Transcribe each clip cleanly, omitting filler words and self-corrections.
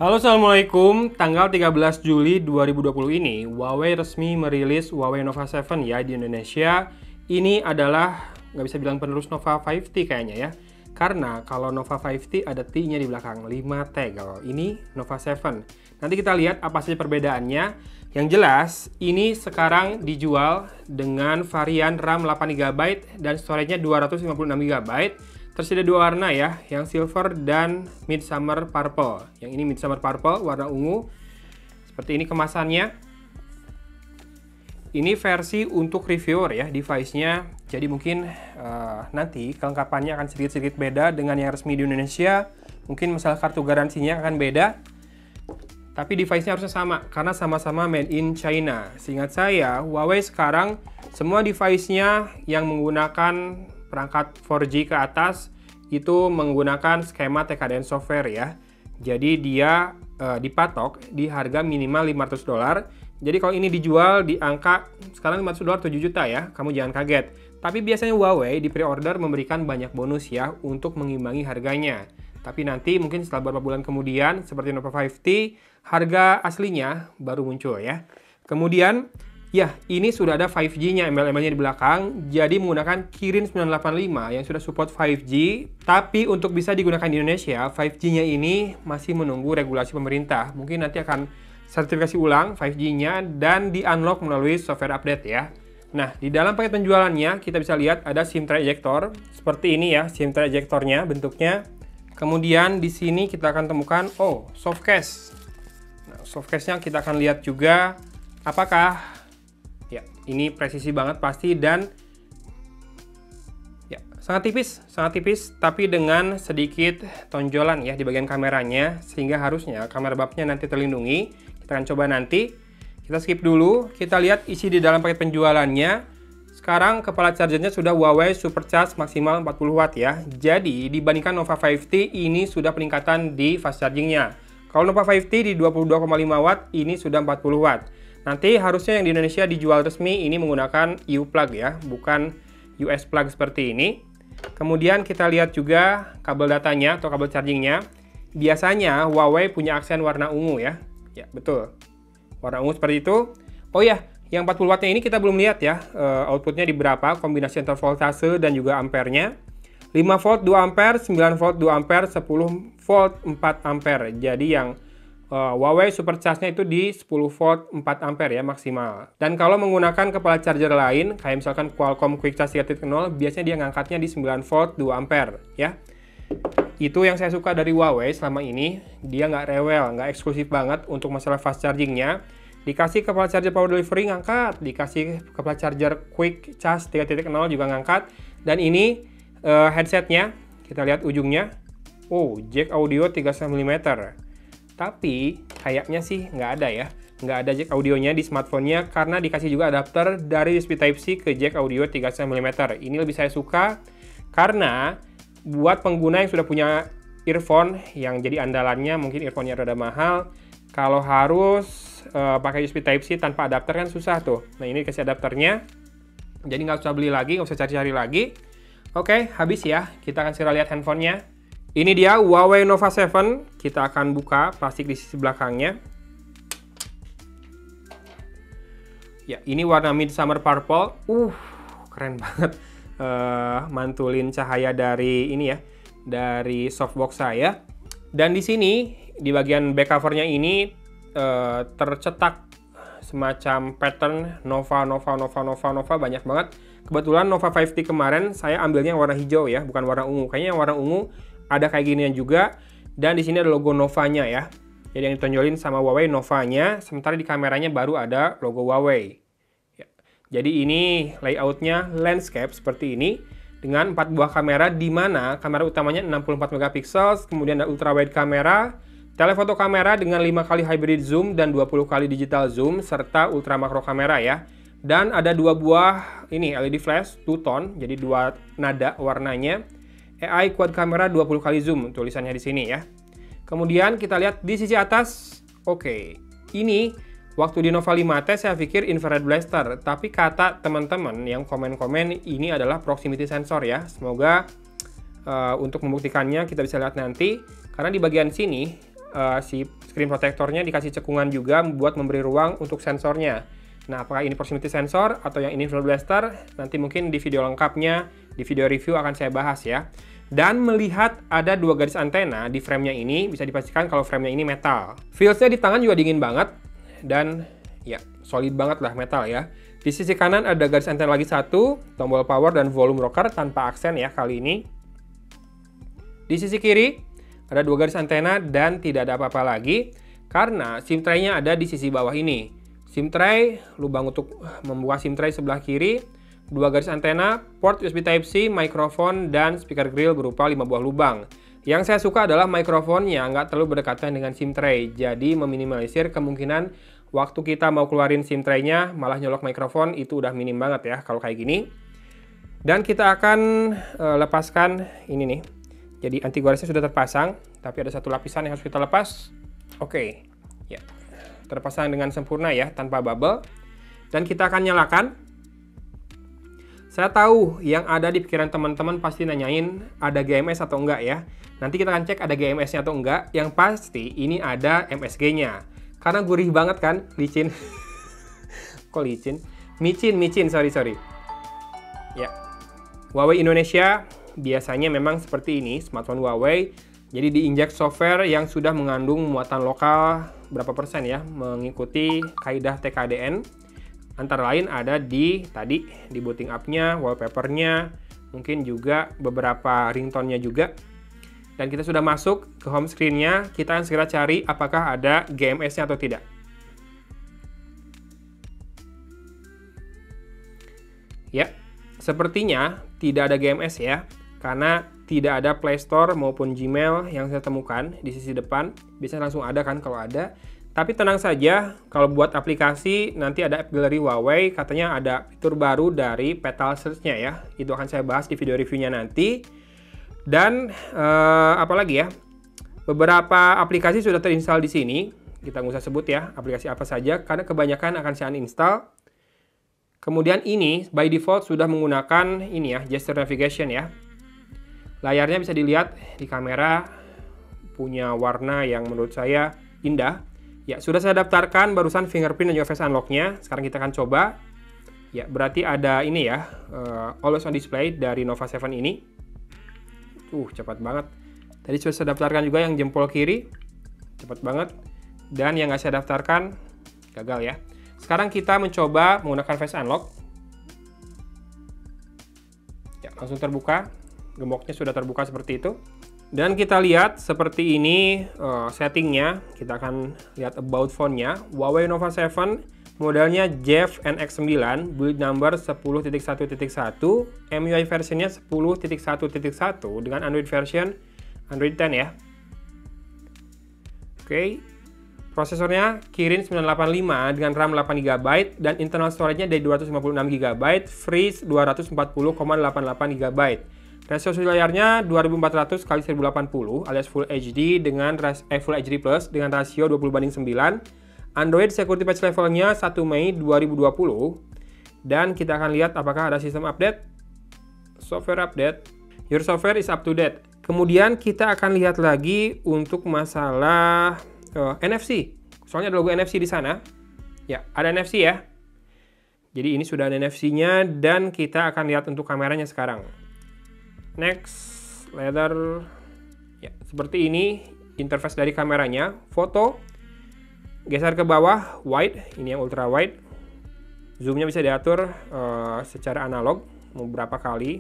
Halo, Assalamualaikum. Tanggal 13 Juli 2020 ini, Huawei resmi merilis Huawei Nova 7 ya di Indonesia. Ini adalah, nggak bisa bilang penerus Nova 5T kayaknya ya. Karena kalau Nova 5T ada T-nya di belakang, 5T. Kalau ini Nova 7. Nanti kita lihat apa saja perbedaannya. Yang jelas, ini sekarang dijual dengan varian RAM 8GB dan storage-nya 256GB. Tersedia dua warna ya, yang silver dan midsummer purple. Yang ini midsummer purple, warna ungu. Seperti ini kemasannya. Ini versi untuk reviewer ya, device-nya. Jadi mungkin nanti kelengkapannya akan sedikit-sedikit beda dengan yang resmi di Indonesia. Mungkin masalah kartu garansinya akan beda. Tapi device-nya harusnya sama, karena sama-sama made in China. Seingat saya, Huawei sekarang semua device-nya yang menggunakan perangkat 4G ke atas itu menggunakan skema tkDN software ya. Jadi dia dipatok di harga minimal $500. Jadi kalau ini dijual di angka sekarang $500 7 juta ya, kamu jangan kaget. Tapi biasanya Huawei di pre-order memberikan banyak bonus ya untuk mengimbangi harganya. Tapi nanti mungkin setelah beberapa bulan kemudian seperti Nova 5T, harga aslinya baru muncul ya. Kemudian ya, ini sudah ada 5G-nya, embel-embelnya di belakang, jadi menggunakan Kirin 985 yang sudah support 5G, tapi untuk bisa digunakan di Indonesia, 5G-nya ini masih menunggu regulasi pemerintah. Mungkin nanti akan sertifikasi ulang 5G-nya dan di-unlock melalui software update ya. Nah, di dalam paket penjualannya, kita bisa lihat ada SIM tray ejector, seperti ini ya, SIM tray ejectornya bentuknya. Kemudian di sini kita akan temukan, soft case. Nah, soft case-nya kita akan lihat juga apakah ya, ini presisi banget pasti dan ya, sangat tipis, tapi dengan sedikit tonjolan ya di bagian kameranya, sehingga harusnya kamera babnya nanti terlindungi. Kita akan coba nanti. Kita skip dulu, kita lihat isi di dalam paket penjualannya. Sekarang kepala chargernya sudah Huawei Supercharge maksimal 40 watt ya. Jadi dibandingkan Nova 5T ini sudah peningkatan di fast chargingnya. Kalau Nova 5T di 22,5 watt, ini sudah 40 watt. Nanti harusnya yang di Indonesia dijual resmi ini menggunakan U-plug ya, bukan US plug seperti ini. Kemudian kita lihat juga kabel datanya atau kabel chargingnya. Biasanya Huawei punya aksen warna ungu ya. Ya, betul. Warna ungu seperti itu. Oh ya, yang 40 wattnya ini kita belum lihat ya, outputnya di berapa, kombinasi antar voltase dan juga ampernya. 5 volt 2 ampere, 9 volt 2 ampere, 10 volt 4 ampere. Jadi yang Huawei Supercharge-nya itu di 10 volt 4 ampere ya maksimal. Dan kalau menggunakan kepala charger lain, kayak misalkan Qualcomm Quick Charge 3.0, biasanya dia ngangkatnya di 9 volt 2 ampere ya. Itu yang saya suka dari Huawei selama ini. Dia nggak rewel, nggak eksklusif banget untuk masalah fast charging-nya. Dikasih kepala charger power delivery ngangkat, dikasih kepala charger Quick Charge 3.0 juga ngangkat. Dan ini headsetnya, kita lihat ujungnya. Jack audio 3,5 mm. Tapi kayaknya sih nggak ada ya. Nggak ada jack audionya di smartphone-nya karena dikasih juga adapter dari USB Type-C ke jack audio 3,5 mm. Ini lebih saya suka karena buat pengguna yang sudah punya earphone yang jadi andalannya, mungkin earphone-nya rada mahal, kalau harus pakai USB Type-C tanpa adapter kan susah tuh. Nah, ini dikasih adapternya. Jadi nggak usah beli lagi, nggak usah cari-cari lagi. Oke, habis ya. Kita akan segera lihat handphonenya. Ini dia Huawei Nova 7. Kita akan buka plastik di sisi belakangnya. Ya, ini warna midsummer purple. Keren banget. Mantulin cahaya dari ini ya, dari softbox saya. Dan di sini di bagian back covernya ini tercetak semacam pattern Nova banyak banget. Kebetulan Nova 5T kemarin saya ambilnya yang warna hijau ya, bukan warna ungu. Kayaknya yang warna ungu ada kayak ginian juga, dan di sini ada logo Nova-nya ya. Jadi yang ditonjolin sama Huawei Nova-nya, sementara di kameranya baru ada logo Huawei. Ya. Jadi ini layoutnya landscape seperti ini dengan 4 buah kamera, di mana kamera utamanya 64 megapiksel, kemudian ada ultrawide kamera, telefoto kamera dengan 5 kali hybrid zoom dan 20 kali digital zoom, serta ultra makro kamera ya. Dan ada 2 buah ini LED flash 2 tone, jadi 2 nada warnanya. AI quad kamera 20 kali zoom, tulisannya di sini ya. Kemudian kita lihat di sisi atas. Ini waktu di Nova 5T saya pikir infrared blaster, tapi kata teman-teman yang komen-komen ini adalah proximity sensor ya. Semoga untuk membuktikannya kita bisa lihat nanti, karena di bagian sini si screen protectornya dikasih cekungan juga buat memberi ruang untuk sensornya. Nah, apakah ini proximity sensor atau yang ini fuel blaster? Nanti mungkin di video lengkapnya, di video review akan saya bahas ya. Dan melihat ada 2 garis antena di framenya ini, bisa dipastikan kalau framenya ini metal. Feels-nya di tangan juga dingin banget, dan ya solid banget lah metal ya. Di sisi kanan ada garis antena lagi 1, tombol power dan volume rocker tanpa aksen ya kali ini. Di sisi kiri ada 2 garis antena dan tidak ada apa-apa lagi, karena SIM tray-nya ada di sisi bawah ini. SIM tray, lubang untuk membuka SIM tray sebelah kiri, 2 garis antena, port USB Type-C, mikrofon, dan speaker grill berupa 5 buah lubang. Yang saya suka adalah mikrofonnya nggak terlalu berdekatan dengan SIM tray, jadi meminimalisir kemungkinan waktu kita mau keluarin SIM tray-nya malah nyolok mikrofon, itu udah minim banget ya kalau kayak gini. Dan kita akan lepaskan ini nih. Jadi anti goresnya sudah terpasang, tapi ada 1 lapisan yang harus kita lepas. Oke, ya, terpasang dengan sempurna ya, tanpa bubble. Dan kita akan nyalakan. Saya tahu yang ada di pikiran teman-teman pasti nanyain ada GMS atau enggak ya. Nanti kita akan cek ada GMS-nya atau enggak. Yang pasti ini ada MSG-nya. Karena gurih banget kan, licin. Kok licin? Micin, sorry. Ya, Huawei Indonesia biasanya memang seperti ini, smartphone Huawei. Jadi diinjek software yang sudah mengandung muatan lokal berapa persen ya, mengikuti kaidah TKDN. Antara lain ada di booting up-nya, wallpaper-nya, mungkin juga beberapa ringtone-nya juga. Dan kita sudah masuk ke home screen-nya, kita akan segera cari apakah ada GMS-nya atau tidak. Ya, sepertinya tidak ada GMS ya, karena tidak ada Play Store maupun Gmail yang saya temukan di sisi depan. Biasanya langsung ada kan kalau ada. Tapi tenang saja, kalau buat aplikasi nanti ada App Gallery Huawei, katanya ada fitur baru dari Petal Search-nya ya. Itu akan saya bahas di video reviewnya nanti. Dan apalagi ya, beberapa aplikasi sudah terinstall di sini. Kita nggak usah sebut ya aplikasi apa saja, karena kebanyakan akan saya uninstall. Kemudian ini by default sudah menggunakan ini ya, gesture navigation ya. Layarnya bisa dilihat di kamera, punya warna yang menurut saya indah. Ya, sudah saya daftarkan barusan fingerprint dan juga face unlock-nya. Sekarang kita akan coba. Ya, berarti ada ini ya, always on display dari Nova 7 ini. Cepat banget. Tadi sudah saya daftarkan juga yang jempol kiri. Cepat banget. Dan yang nggak saya daftarkan, gagal ya. Sekarang kita mencoba menggunakan face unlock. Ya, langsung terbuka. Gemboknya sudah terbuka seperti itu. Dan kita lihat seperti ini settingnya. Kita akan lihat about phone-nya. Huawei Nova 7, modelnya Jeff NX9, build number 10.1.1, MIUI versionnya 10.1.1 dengan Android version Android 10 ya. Oke. Prosesornya Kirin 985 dengan RAM 8GB dan internal storage-nya dari 256GB, freeze 240,88 GB. Resolusi layarnya 2400 x 1080 alias Full HD dengan Full HD Plus dengan rasio 20:9. Android Security Patch levelnya 1 Mei 2020. Dan kita akan lihat apakah ada sistem update. Software update. Your software is up to date. Kemudian kita akan lihat lagi untuk masalah NFC. Soalnya ada logo NFC di sana. Ya, ada NFC ya. Jadi ini sudah ada NFC-nya dan kita akan lihat untuk kameranya sekarang. Next, ladder. Ya, seperti ini interface dari kameranya. Foto, geser ke bawah, wide, ini yang ultra wide. Zoomnya bisa diatur secara analog, mau berapa kali,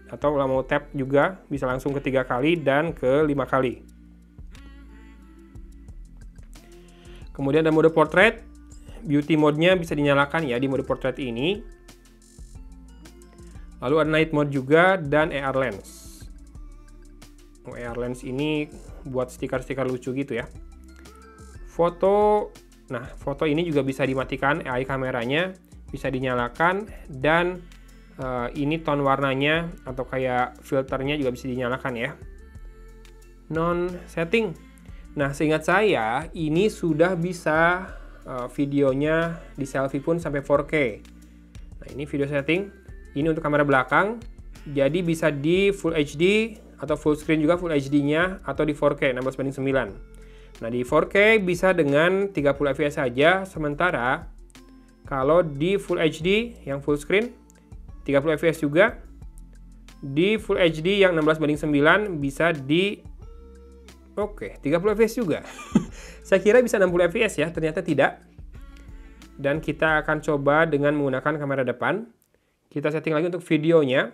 atau mau tap juga bisa langsung ke 3 kali dan ke 5 kali. Kemudian ada mode portrait, beauty mode-nya bisa dinyalakan ya di mode portrait ini. Lalu ada night mode juga dan AR lens. AR lens ini buat stiker-stiker lucu gitu ya. Foto, nah foto ini juga bisa dimatikan, AI kameranya bisa dinyalakan dan ini tone warnanya atau kayak filternya juga bisa dinyalakan ya. Non setting. Nah, seingat saya ini sudah bisa videonya di selfie pun sampai 4K. Nah, ini video setting. Ini untuk kamera belakang, jadi bisa di Full HD atau full screen juga Full HD-nya atau di 4K 16:9. Nah, di 4K bisa dengan 30 fps saja, sementara kalau di Full HD yang full screen 30 fps juga. Di Full HD yang 16:9 bisa di 30 fps juga. Saya kira bisa 60 fps ya, ternyata tidak. Dan kita akan coba dengan menggunakan kamera depan. Kita setting lagi untuk videonya.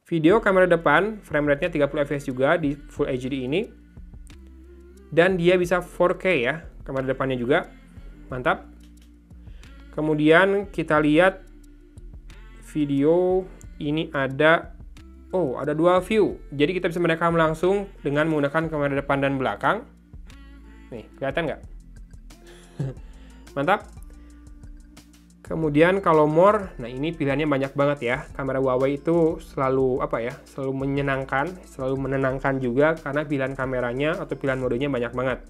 Video kamera depan, frame rate-nya 30 fps juga di Full HD ini. Dan dia bisa 4K ya, kamera depannya juga. Mantap. Kemudian kita lihat video ini ada dual view. Jadi kita bisa merekam langsung dengan menggunakan kamera depan dan belakang. Nih, kelihatan nggak? Mantap. Kemudian kalau more, nah ini pilihannya banyak banget ya. Kamera Huawei itu selalu selalu menenangkan juga karena pilihan kameranya atau pilihan modenya banyak banget.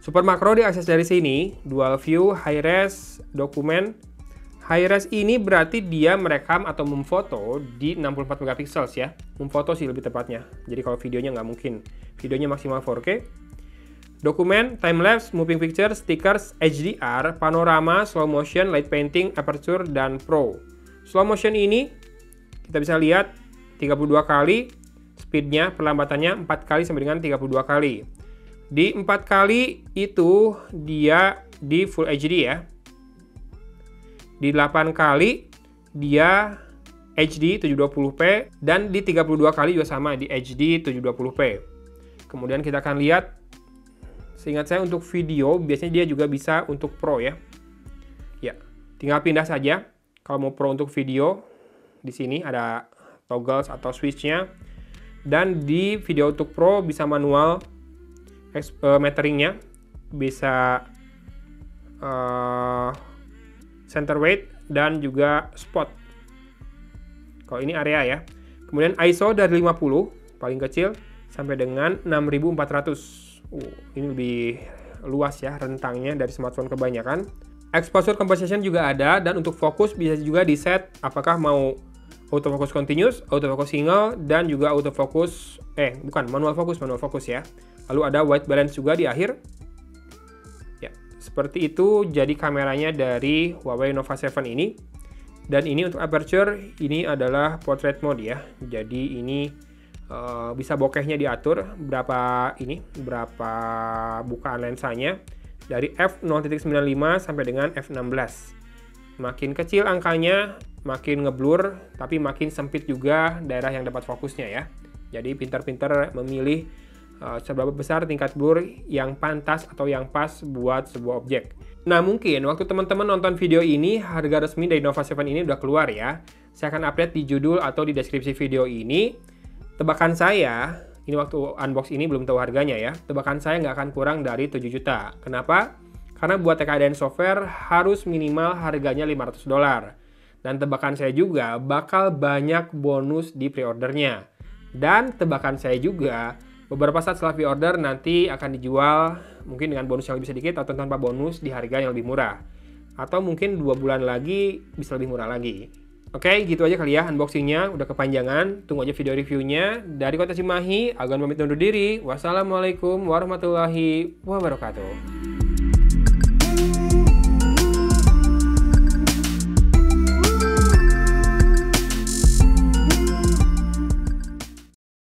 Super makro diakses dari sini, dual view, high res, dokumen. High res ini berarti dia merekam atau memfoto di 64 megapiksel ya. Memfoto sih lebih tepatnya. Jadi kalau videonya nggak mungkin. Videonya maksimal 4K. Dokumen, time-lapse, moving picture, stickers, HDR, panorama, slow motion, light painting, aperture, dan pro. Slow motion ini kita bisa lihat 32 kali, speednya, perlambatannya 4 kali sampai dengan 32 kali. Di 4 kali itu dia di Full HD ya. Di 8 kali dia HD 720p dan di 32 kali juga sama di HD 720p. Kemudian kita akan lihat, seingat saya untuk video biasanya dia juga bisa untuk pro ya. Ya, tinggal pindah saja. Kalau mau pro untuk video, di sini ada toggles atau switch-nya. Dan di video untuk pro bisa manual meteringnya, bisa center weight dan juga spot. Kalau ini area ya. Kemudian ISO dari 50 paling kecil sampai dengan 6400. Ini lebih luas ya rentangnya dari smartphone kebanyakan. Exposure composition juga ada, dan untuk fokus bisa juga di set apakah mau autofocus continuous, autofocus single, dan juga autofocus manual fokus ya. Lalu ada white balance juga di akhir. Ya, seperti itu jadi kameranya dari Huawei Nova 7 ini. Dan ini untuk aperture, ini adalah portrait mode ya. Jadi ini bisa bokehnya diatur berapa bukaan lensanya dari f0.95 sampai dengan f16. Makin kecil angkanya makin ngeblur, tapi makin sempit juga daerah yang dapat fokusnya ya. Jadi pintar-pintar memilih seberapa besar tingkat blur yang pantas atau yang pas buat sebuah objek. Nah, mungkin waktu teman-teman nonton video ini harga resmi dari Nova 7 ini udah keluar ya. Saya akan update di judul atau di deskripsi video ini. Tebakan saya, ini waktu unbox ini belum tahu harganya ya, tebakan saya nggak akan kurang dari 7 juta. Kenapa? Karena buat TKDN software harus minimal harganya $500. Dan tebakan saya juga bakal banyak bonus di pre-ordernya. Dan tebakan saya juga, beberapa saat setelah pre-order nanti akan dijual mungkin dengan bonus yang lebih sedikit atau tanpa bonus di harga yang lebih murah. Atau mungkin 2 bulan lagi bisa lebih murah lagi. Oke, gitu aja kali ya unboxingnya, udah kepanjangan. Tunggu aja video reviewnya. Dari Kota Cimahi, Agan pamit undur diri. Wassalamualaikum warahmatullahi wabarakatuh.